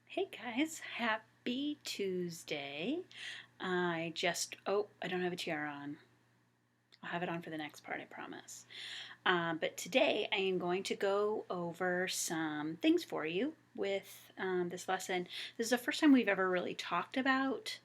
Hey guys, happy Tuesday. I don't have a tiara on. I'll have it on for the next part, I promise. But today I am going to go over some things for you with this lesson. This is the first time we've ever really talked about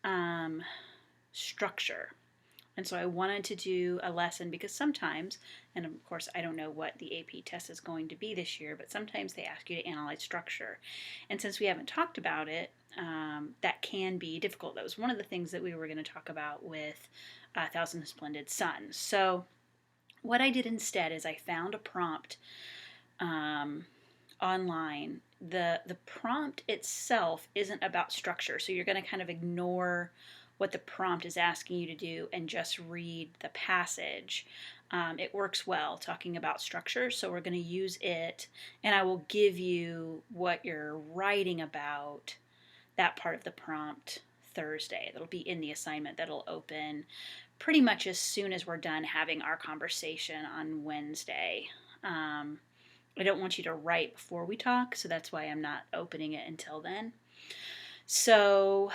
um, structure. And so I wanted to do a lesson because sometimes, and of course I don't know what the AP test is going to be this year, but sometimes they ask you to analyze structure. And since we haven't talked about it, that can be difficult. That was one of the things that we were going to talk about with Thousand Splendid Suns. So what I did instead is I found a prompt online. The prompt itself isn't about structure, so you're going to kind of ignore what the prompt is asking you to do and just read the passage. It works well talking about structure, so we're going to use it, and I will give you what you're writing about, that part of the prompt, Thursday. That'll be in the assignment that'll open pretty much as soon as we're done having our conversation on Wednesday. I don't want you to write before we talk, so that's why I'm not opening it until then. So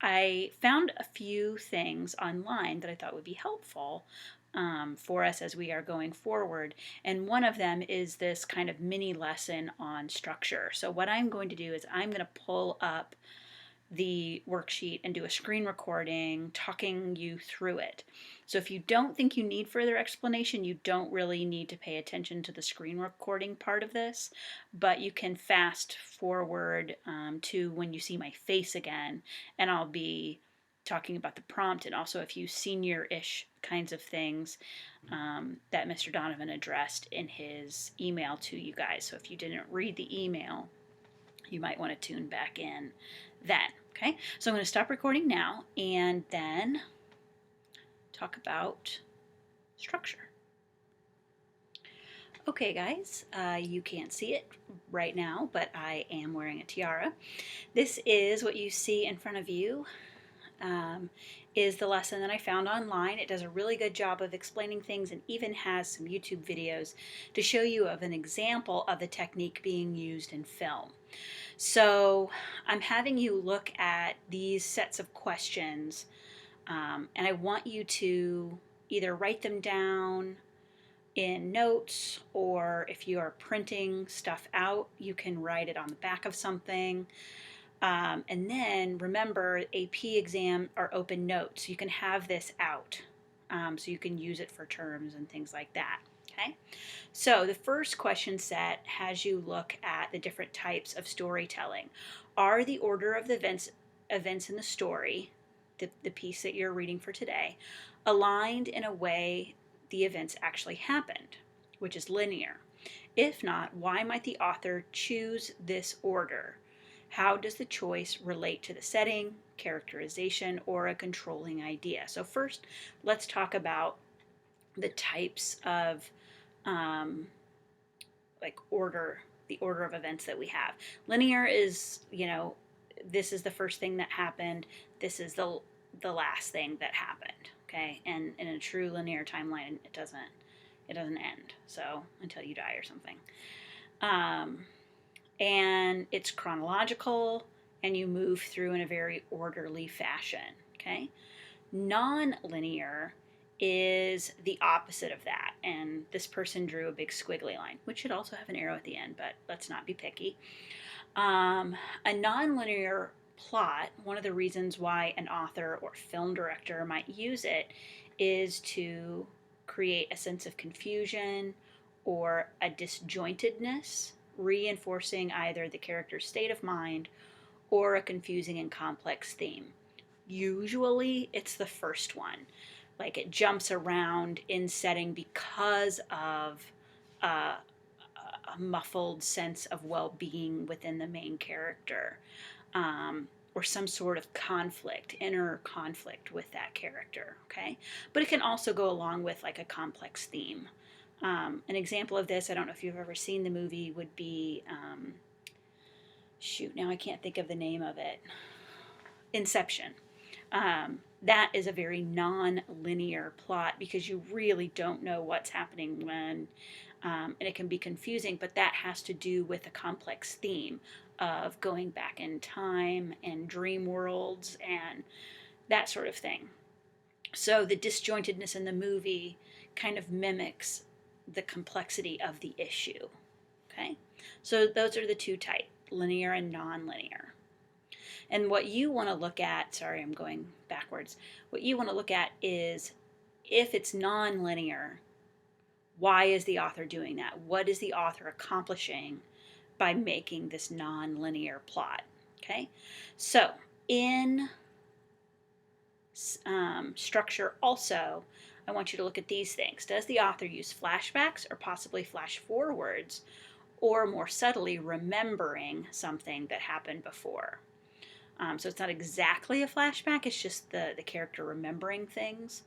I found a few things online that I thought would be helpful for us as we are going forward. And one of them is this kind of mini lesson on structure. So what I'm going to do is I'm going to pull up the worksheet and do a screen recording talking you through it. So if you don't think you need further explanation, you don't really need to pay attention to the screen recording part of this, but you can fast forward to when you see my face again, and I'll be talking about the prompt and also a few senior-ish kinds of things that Mr. Donovan addressed in his email to you guys. So if you didn't read the email, you might want to tune back in then. Okay, so I'm going to stop recording now and then talk about structure. Okay, guys, you can't see it right now, but I am wearing a tiara. This is what you see in front of you. Is the lesson that I found online. It does a really good job of explaining things and even has some YouTube videos to show you of an example of the technique being used in film. So I'm having you look at these sets of questions, and I want you to either write them down in notes, or if you are printing stuff out, you can write it on the back of something. And then remember, AP exam are open notes. You can have this out, so you can use it for terms and things like that. Okay, so the first question set has you look at the different types of storytelling. Are the order of the events in the story, the piece that you're reading for today, aligned in a way the events actually happened, which is linear? If not, why might the author choose this order? How does the choice relate to the setting, characterization, or a controlling idea? So first, let's talk about the types of like the order of events that we have. Linear is, this is the first thing that happened. This is the last thing that happened. Okay, and in a true linear timeline, it doesn't end. So until you die or something. And it's chronological, and you move through in a very orderly fashion. Okay, non-linear is the opposite of that, and this person drew a big squiggly line, which should also have an arrow at the end, but let's not be picky. A non-linear plot, one of the reasons why an author or film director might use it is to create a sense of confusion or a disjointedness, reinforcing either the character's state of mind or a confusing and complex theme. Usually it's the first one. Like it jumps around in setting because of a muffled sense of well-being within the main character, or some sort of conflict, inner conflict with that character. Okay, but it can also go along with like a complex theme. An example of this, I don't know if you've ever seen the movie, would be now I can't think of the name of it. Inception. that is a very non-linear plot because you really don't know what's happening when, and it can be confusing, but that has to do with a complex theme of going back in time and dream worlds and that sort of thing. So the disjointedness in the movie kind of mimics the complexity of the issue. Okay? So those are the two types, linear and non-linear. And what you want to look at, sorry, I'm going backwards. What you want to look at is if it's non-linear, why is the author doing that? What is the author accomplishing by making this non-linear plot? Okay? So in structure also, I want you to look at these things. Does the author use flashbacks or possibly flash forwards, or more subtly remembering something that happened before? So it's not exactly a flashback, it's just the character remembering things.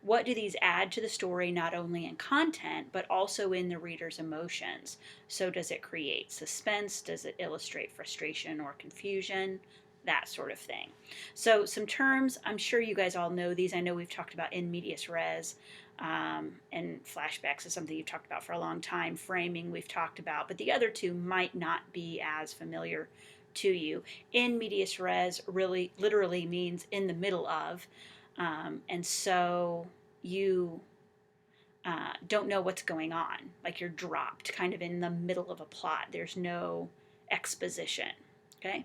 What do these add to the story, not only in content, but also in the reader's emotions? So does it create suspense? Does it illustrate frustration or confusion? That sort of thing. So some terms, I'm sure you guys all know these. I know we've talked about in medias res, and flashbacks is something you've talked about for a long time. Framing we've talked about, but the other two might not be as familiar to you. In medias res really literally means in the middle of, and so you don't know what's going on. Like you're dropped kind of in the middle of a plot. There's no exposition. Okay?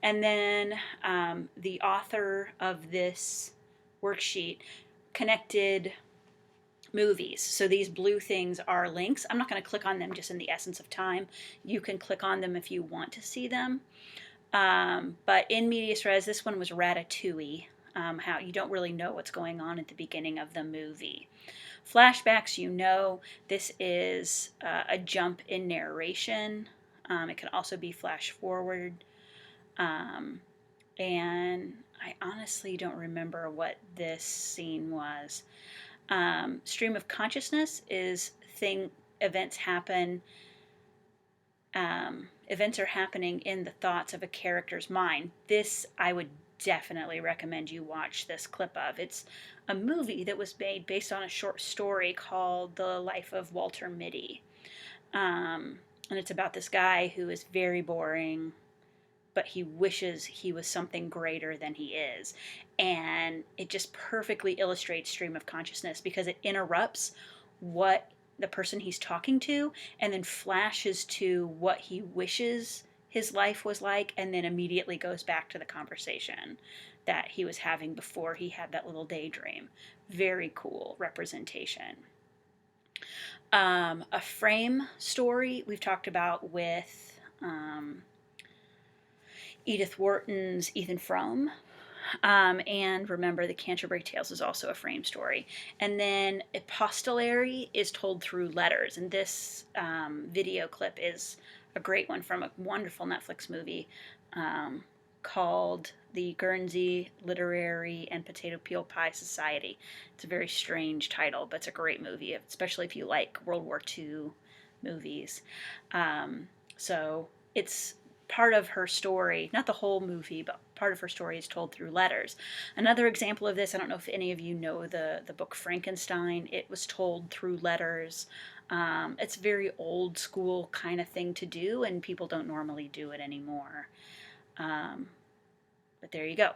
And then the author of this worksheet connected movies. So these blue things are links. I'm not going to click on them just in the essence of time. You can click on them if you want to see them. But in medias res, this one was Ratatouille. How you don't really know what's going on at the beginning of the movie. Flashbacks, you know, this is a jump in narration. It can also be flash forward. And I honestly don't remember what this scene was. Stream of consciousness is events happen. Events are happening in the thoughts of a character's mind. This I would definitely recommend you watch this clip of. It's a movie that was made based on a short story called The Life of Walter Mitty. And it's about this guy who is very boring, but he wishes he was something greater than he is. And it just perfectly illustrates stream of consciousness because it interrupts what the person he's talking to and then flashes to what he wishes his life was like, and then immediately goes back to the conversation that he was having before he had that little daydream. Very cool representation. A frame story we've talked about with Edith Wharton's Ethan Frome. And remember, the Canterbury Tales is also a frame story. And then epistolary is told through letters. And this video clip is a great one from a wonderful Netflix movie called The Guernsey Literary and Potato Peel Pie Society. It's a very strange title, but it's a great movie, especially if you like World War II movies. So it's part of her story, not the whole movie, but part of her story is told through letters. Another example of this, I don't know if any of you know the book Frankenstein. It was told through letters. It's a very old school kind of thing to do, and people don't normally do it anymore. But there you go.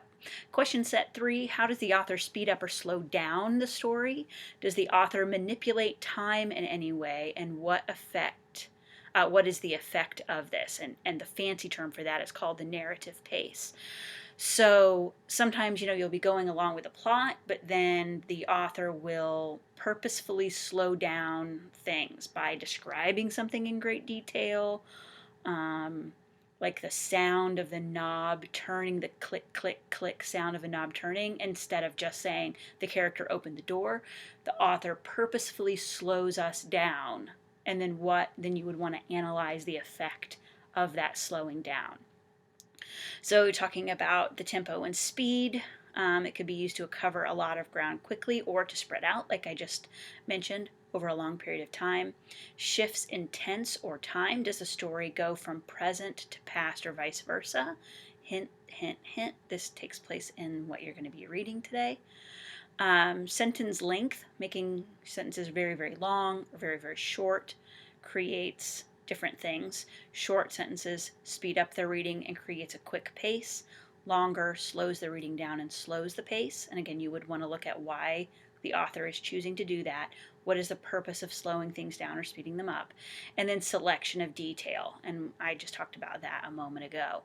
Question set 3, how does the author speed up or slow down the story? Does the author manipulate time in any way, and what is the effect of this? And the fancy term for that is called the narrative pace. So sometimes, you'll be going along with a plot, but then the author will purposefully slow down things by describing something in great detail, like the sound of the knob turning, the click, click, click sound of a knob turning, instead of just saying the character opened the door. The author purposefully slows us down, and then you would want to analyze the effect of that slowing down. So talking about the tempo and speed, it could be used to cover a lot of ground quickly or to spread out, like I just mentioned, over a long period of time. Shifts in tense or time. Does the story go from present to past or vice versa? hint, hint, hint. This takes place in what you're going to be reading today. Sentence length, making sentences very, very long or very, very short, creates different things. Short sentences speed up the reading and creates a quick pace. Longer slows the reading down and slows the pace. And again, you would want to look at why the author is choosing to do that. What is the purpose of slowing things down or speeding them up? And then selection of detail. And I just talked about that a moment ago.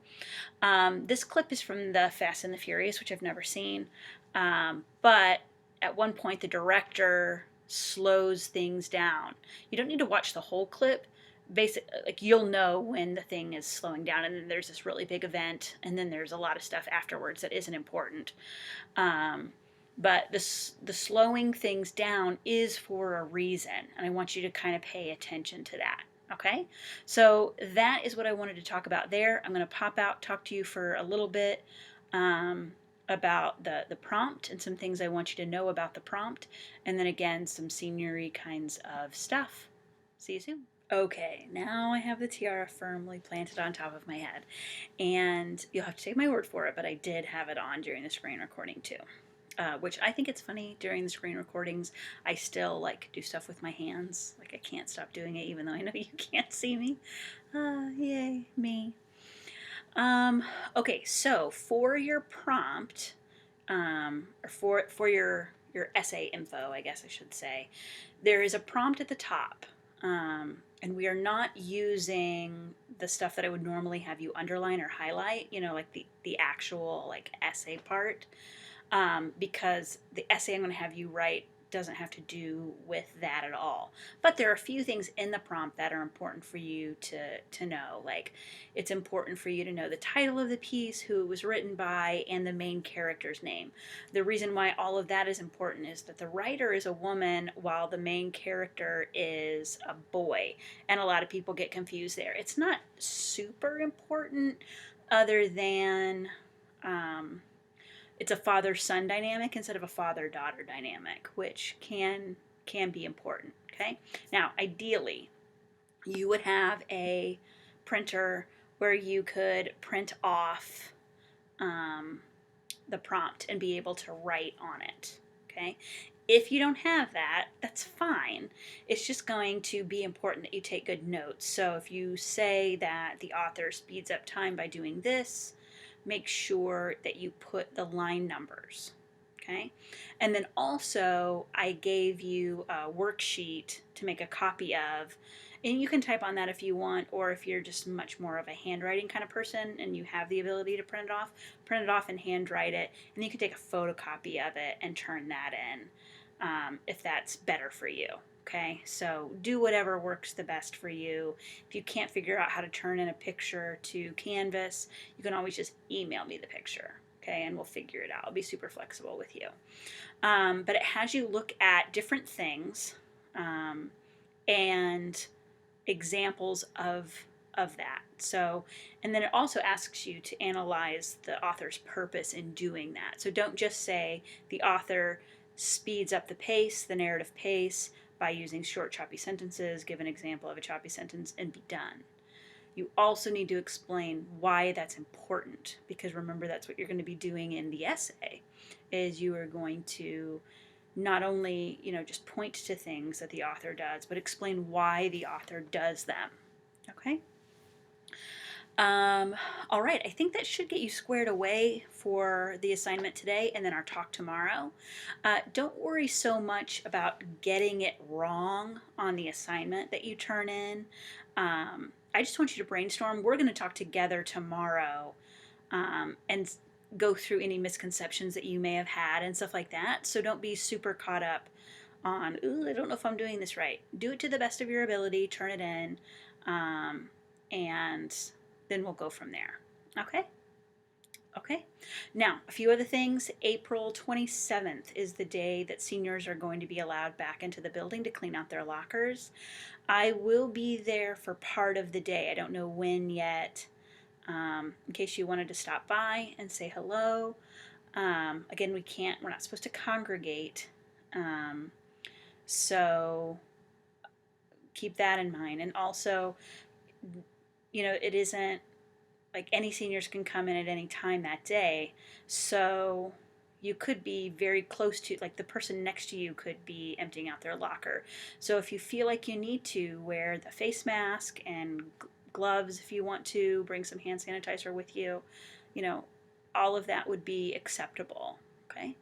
This clip is from the Fast and the Furious, which I've never seen. But at one point, the director slows things down. You don't need to watch the whole clip. Like you'll know when the thing is slowing down, and then there's this really big event, and then there's a lot of stuff afterwards that isn't important. But the slowing things down is for a reason, and I want you to kind of pay attention to that. Okay, so that is what I wanted to talk about there. I'm going to pop out, talk to you for a little bit about the prompt and some things I want you to know about the prompt, and then again, some senior-y kinds of stuff. See you soon. Okay, now I have the tiara firmly planted on top of my head, and you'll have to take my word for it, but I did have it on during the screen recording too. Which I think it's funny during the screen recordings. I still like do stuff with my hands. Like I can't stop doing it even though I know you can't see me. Yay, me. Okay, so for your prompt, or for your essay info, I guess I should say, there is a prompt at the top. And we are not using the stuff that I would normally have you underline or highlight, you know, like the actual like essay part. Because the essay I'm going to have you write doesn't have to do with that at all. But there are a few things in the prompt that are important for you to know. Like, it's important for you to know the title of the piece, who it was written by, and the main character's name. The reason why all of that is important is that the writer is a woman while the main character is a boy. And a lot of people get confused there. It's not super important other than... it's a father-son dynamic instead of a father-daughter dynamic, which can be important, okay? Now, ideally, you would have a printer where you could print off the prompt and be able to write on it, okay? If you don't have that, that's fine. It's just going to be important that you take good notes. So if you say that the author speeds up time by doing this, make sure that you put the line numbers, okay? And then also, I gave you a worksheet to make a copy of, and you can type on that if you want, or if you're just much more of a handwriting kind of person and you have the ability to print it off and handwrite it, and you can take a photocopy of it and turn that in if that's better for you. Okay, so do whatever works the best for you. If you can't figure out how to turn in a picture to Canvas, you can always just email me the picture, okay, and we'll figure it out. I'll be super flexible with you. But it has you look at different things and examples of that. So, and then it also asks you to analyze the author's purpose in doing that. So don't just say the author speeds up the pace, the narrative pace, by using short, choppy sentences, give an example of a choppy sentence, and be done. You also need to explain why that's important, because remember, that's what you're going to be doing in the essay, is you are going to not only, you know, just point to things that the author does, but explain why the author does them. Okay? All right, I think that should get you squared away for the assignment today and then our talk tomorrow. Don't worry so much about getting it wrong on the assignment that you turn in. I just want you to brainstorm. We're going to talk together tomorrow and go through any misconceptions that you may have had and stuff like that. So don't be super caught up on, ooh, I don't know if I'm doing this right. Do it to the best of your ability, turn it in, and then we'll go from there. Okay? Okay. Now, a few other things. April 27th is the day that seniors are going to be allowed back into the building to clean out their lockers. I will be there for part of the day. I don't know when yet, in case you wanted to stop by and say hello. Again, we're not supposed to congregate. So keep that in mind. And also, you know, it isn't like any seniors can come in at any time that day. So you could be very close to, like the person next to you could be emptying out their locker. So if you feel like you need to, wear the face mask and gloves if you want to, bring some hand sanitizer with you, you know, all of that would be acceptable, okay?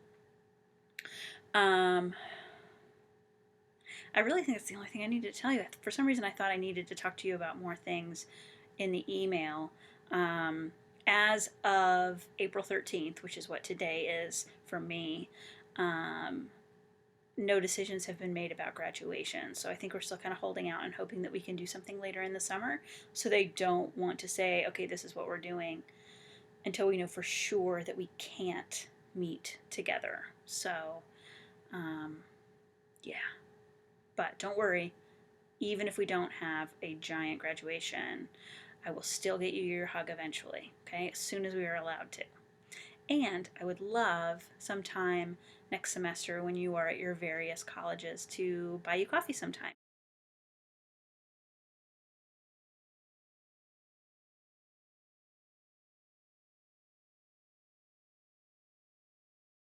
Um, I really think that's the only thing I needed to tell you. For some reason, I thought I needed to talk to you about more things in the email. Um, as of April 13th, which is what today is for me, um, no decisions have been made about graduation. So I think we're still kind of holding out and hoping that we can do something later in the summer. So they don't want to say, okay, this is what we're doing, until we know for sure that we can't meet together. So, yeah. But don't worry, even if we don't have a giant graduation, I will still get you your hug eventually, okay? As soon as we are allowed to. And I would love sometime next semester when you are at your various colleges to buy you coffee sometime.